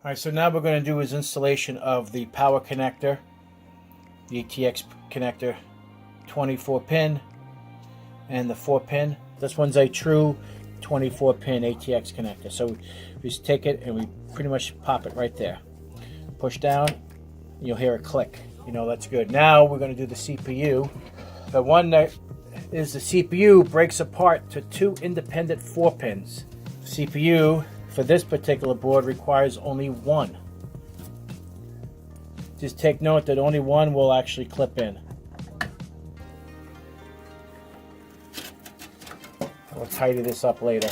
All right, so now we're going to do is installation of the power connector, the ATX connector, 24 pin, and the 4 pin. This one's a true 24 pin ATX connector. So we just take it and we pretty much pop it right there. Push down, you'll hear a click. You know that's good. Now we're going to do the CPU. The one that is the CPU breaks apart to 2 independent 4 pins. CPU for this particular board requires only 1. Just take note that only 1 will actually clip in. I'll tidy this up later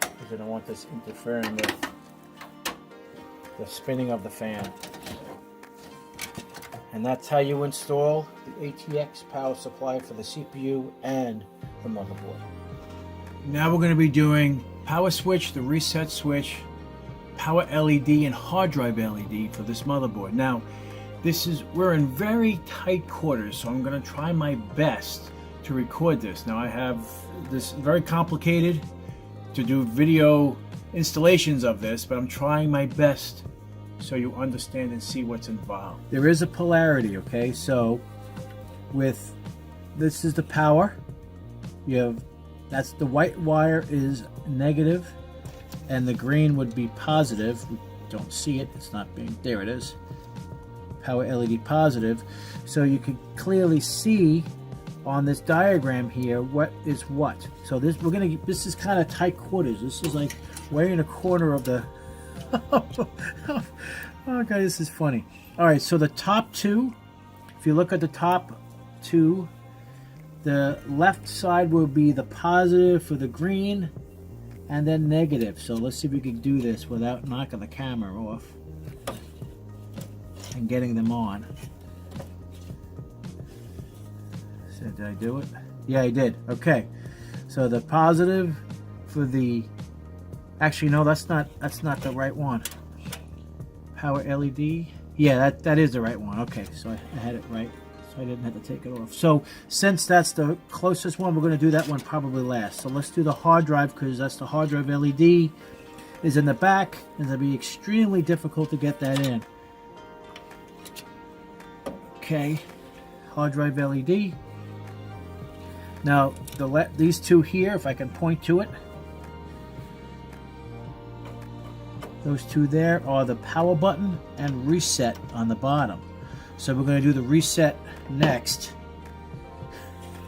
because I don't want this interfering with the spinning of the fan. And that's how you install the ATX power supply for the CPU and the motherboard. Now we're going to be doing power switch, the reset switch, power LED, and hard drive LED for this motherboard. Now, we're in very tight quarters, so I'm going to try my best to record this. Now I have this very complicated to do video installations of this, but I'm trying my best so you understand and see what's involved. There is a polarity, okay? So with this is the power. You have that's the white wire is negative and the green would be positive. We don't see it, it's not being there, it is. Power LED positive. So you can clearly see on this diagram here what is what. So this this is kind of tight quarters. This is like way in a corner of the oh god, this is funny. All right, so the top two, if you look at the top two, the left side will be the positive for the green and then negative. So let's see if we can do this without knocking the camera off and getting them on. So did I do it? Yeah, I did. Okay. So the positive for the, actually no, that's not the right one. Power LED. Yeah, that is the right one. Okay, so I had it right. So I didn't have to take it off. So since that's the closest one, we're going to do that one probably last. So let's do the hard drive because that's the hard drive LED is in the back. And it'll be extremely difficult to get that in. Okay, hard drive LED. Now these two here, if I can point to it, those two there are the power button and reset on the bottom. So we're going to do the reset next.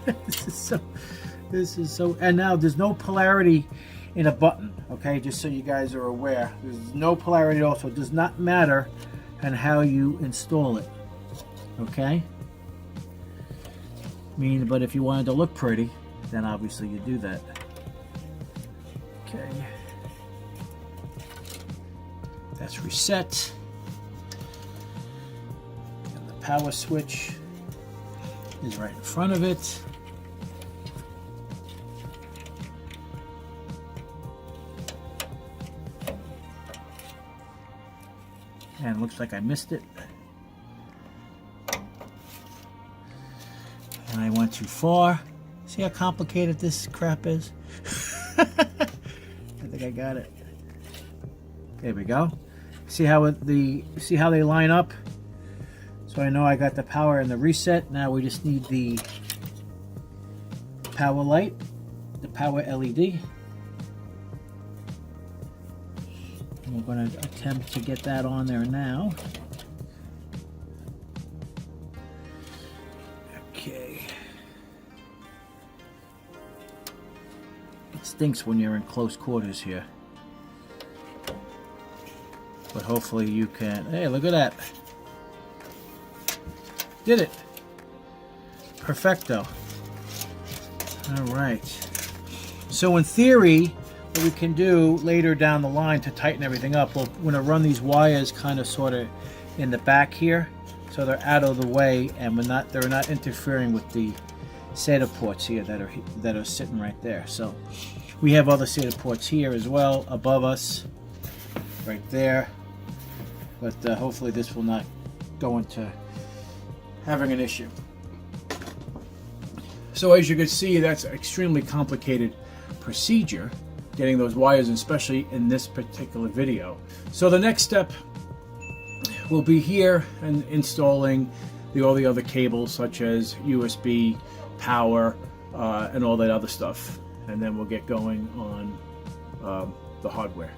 This is so, and now there's no polarity in a button, okay, just so you guys are aware. There's no polarity at all, so it does not matter on how you install it, okay? But if you wanted to look pretty, then obviously you do that. Okay. That's reset. And the power switch is right in front of it. And it looks like I missed it. And I went too far. See how complicated this crap is? I think I got it. There we go. See how they line up? So I know I got the power and the reset. Now we just need the power light, the power LED. And we're going to attempt to get that on there now. Okay. It stinks when you're in close quarters here. But hopefully you can. Hey, look at that. Did it. Perfecto. All right. So in theory, what we can do later down the line to tighten everything up, we're going to run these wires kind of sort of in the back here, so they're out of the way and they're not interfering with the SATA ports here that are sitting right there. So we have other SATA ports here as well above us, right there. But hopefully this will not go into having an issue. So as you can see, that's an extremely complicated procedure getting those wires, especially in this particular video. So the next step will be here and installing all the other cables such as USB, power, and all that other stuff. And then we'll get going on the hardware.